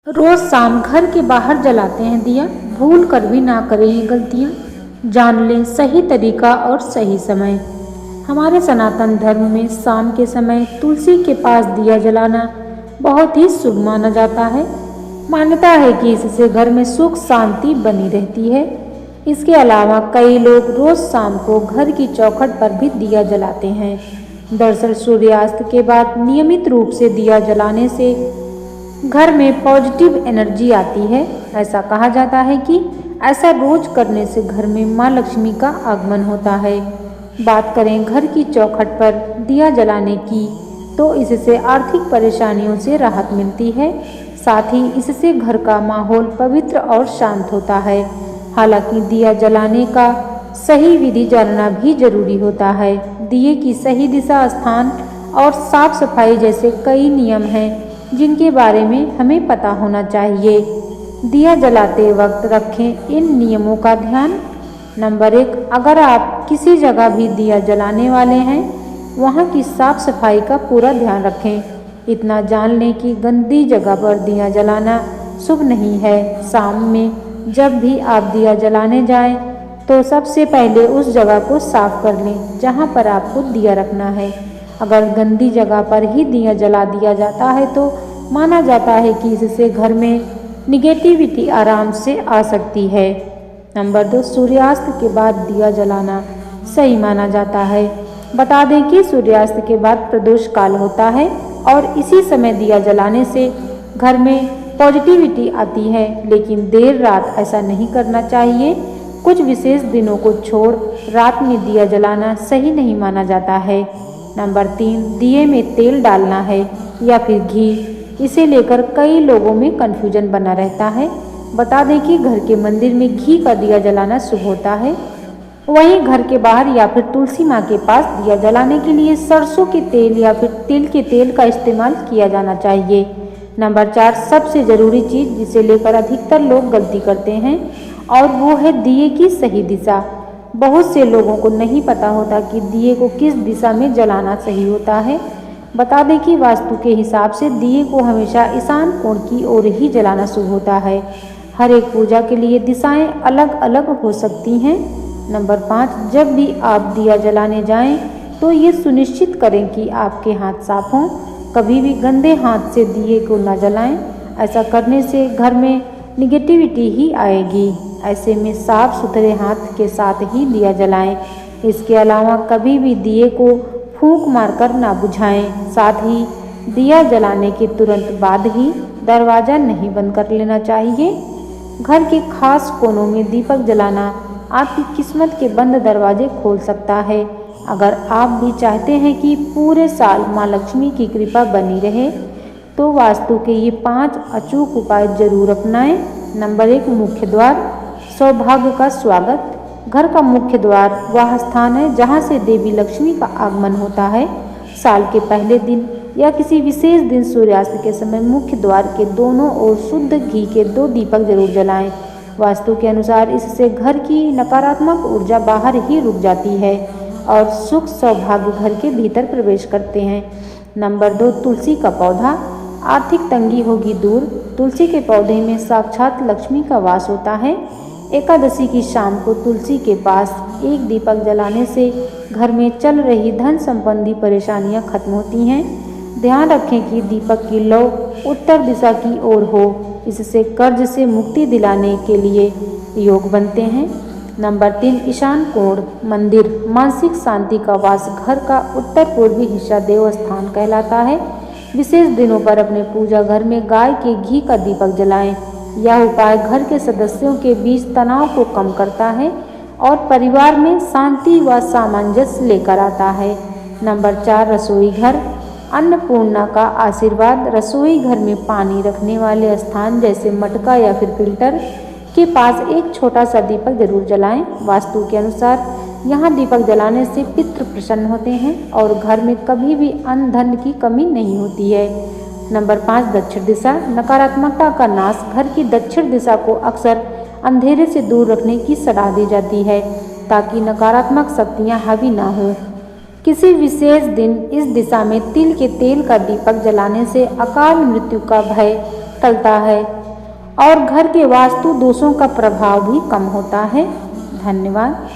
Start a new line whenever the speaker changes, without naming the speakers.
रोज शाम घर के बाहर जलाते हैं दिया। भूल कर भी ना करें ये गलतियाँ। जान लें सही तरीका और सही समय। हमारे सनातन धर्म में शाम के समय तुलसी के पास दिया जलाना बहुत ही शुभ माना जाता है। मान्यता है कि इससे घर में सुख शांति बनी रहती है। इसके अलावा कई लोग रोज शाम को घर की चौखट पर भी दिया जलाते हैं। दरअसल सूर्यास्त के बाद नियमित रूप से दिया जलाने से घर में पॉजिटिव एनर्जी आती है। ऐसा कहा जाता है कि ऐसा रोज करने से घर में माँ लक्ष्मी का आगमन होता है। बात करें घर की चौखट पर दिया जलाने की, तो इससे आर्थिक परेशानियों से राहत मिलती है। साथ ही इससे घर का माहौल पवित्र और शांत होता है। हालांकि दिया जलाने का सही विधि जानना भी जरूरी होता है। दिए की सही दिशा, स्थान और साफ सफाई जैसे कई नियम हैं जिनके बारे में हमें पता होना चाहिए। दिया जलाते वक्त रखें इन नियमों का ध्यान। नंबर 1, अगर आप किसी जगह भी दिया जलाने वाले हैं, वहाँ की साफ सफाई का पूरा ध्यान रखें। इतना जान लें कि गंदी जगह पर दिया जलाना शुभ नहीं है। शाम में जब भी आप दिया जलाने जाएं, तो सबसे पहले उस जगह को साफ कर लें जहाँ पर आपको दिया रखना है। अगर गंदी जगह पर ही दिया जला दिया जाता है तो माना जाता है कि इससे घर में निगेटिविटी आराम से आ सकती है। नंबर 2, सूर्यास्त के बाद दिया जलाना सही माना जाता है। बता दें कि सूर्यास्त के बाद प्रदोष काल होता है और इसी समय दिया जलाने से घर में पॉजिटिविटी आती है। लेकिन देर रात ऐसा नहीं करना चाहिए। कुछ विशेष दिनों को छोड़ रात में दिया जलाना सही नहीं माना जाता है। नंबर 3, दिए में तेल डालना है या फिर घी, इसे लेकर कई लोगों में कन्फ्यूजन बना रहता है। बता दें कि घर के मंदिर में घी का दिया जलाना शुभ होता है। वहीं घर के बाहर या फिर तुलसी माँ के पास दिया जलाने के लिए सरसों के तेल या फिर तिल के तेल का इस्तेमाल किया जाना चाहिए। नंबर 4, सबसे ज़रूरी चीज़ जिसे लेकर अधिकतर लोग गलती करते हैं, और वो है दिए की सही दिशा। बहुत से लोगों को नहीं पता होता कि दिए को किस दिशा में जलाना सही होता है। बता दें कि वास्तु के हिसाब से दिए को हमेशा ईशान कोण की ओर ही जलाना शुभ होता है। हर एक पूजा के लिए दिशाएं अलग अलग हो सकती हैं। नंबर 5, जब भी आप दिया जलाने जाएं तो ये सुनिश्चित करें कि आपके हाथ साफ हों। कभी भी गंदे हाथ से दिए को न जलाएं। ऐसा करने से घर में निगेटिविटी ही आएगी। ऐसे में साफ सुथरे हाथ के साथ ही दिया जलाएं। इसके अलावा कभी भी दिए को फूंक मारकर ना बुझाएं। साथ ही दिया जलाने के तुरंत बाद ही दरवाज़ा नहीं बंद कर लेना चाहिए। घर के खास कोनों में दीपक जलाना आपकी किस्मत के बंद दरवाजे खोल सकता है। अगर आप भी चाहते हैं कि पूरे साल माँ लक्ष्मी की कृपा बनी रहे, तो वास्तु के ये 5 अचूक उपाय जरूर अपनाएं। नंबर 1, मुख्य द्वार, सौभाग्य का स्वागत। घर का मुख्य द्वार वह स्थान है जहाँ से देवी लक्ष्मी का आगमन होता है। साल के पहले दिन या किसी विशेष दिन सूर्यास्त के समय मुख्य द्वार के दोनों ओर शुद्ध घी के 2 दीपक जरूर जलाएं। वास्तु के अनुसार इससे घर की नकारात्मक ऊर्जा बाहर ही रुक जाती है और सुख सौभाग्य घर के भीतर प्रवेश करते हैं। नंबर 2, तुलसी का पौधा, आर्थिक तंगी होगी दूर। तुलसी के पौधे में साक्षात लक्ष्मी का वास होता है। एकादशी की शाम को तुलसी के पास एक दीपक जलाने से घर में चल रही धन संबंधी परेशानियां खत्म होती हैं। ध्यान रखें कि दीपक की लौ उत्तर दिशा की ओर हो। इससे कर्ज से मुक्ति दिलाने के लिए योग बनते हैं। नंबर 3, ईशान कोण, मंदिर, मानसिक शांति का वास। घर का उत्तर पूर्वी हिस्सा देव स्थान कहलाता है। विशेष दिनों पर अपने पूजा घर में गाय के घी का दीपक जलाएं। यह उपाय घर के सदस्यों के बीच तनाव को कम करता है और परिवार में शांति व सामंजस्य लेकर आता है। नंबर 4, रसोई घर, अन्नपूर्णा का आशीर्वाद। रसोई घर में पानी रखने वाले स्थान जैसे मटका या फिर फिल्टर के पास एक छोटा सा दीपक जरूर जलाएं। वास्तु के अनुसार यहाँ दीपक जलाने से पितृ प्रसन्न होते हैं और घर में कभी भी अन्न धन की कमी नहीं होती है। नंबर 5, दक्षिण दिशा, नकारात्मकता का नाश। घर की दक्षिण दिशा को अक्सर अंधेरे से दूर रखने की सलाह दी जाती है ताकि नकारात्मक शक्तियाँ हावी ना हों। किसी विशेष दिन इस दिशा में तिल के तेल का दीपक जलाने से अकाल मृत्यु का भय टलता है। और घर के वास्तु दोषों का प्रभाव भी कम होता है। धन्यवाद।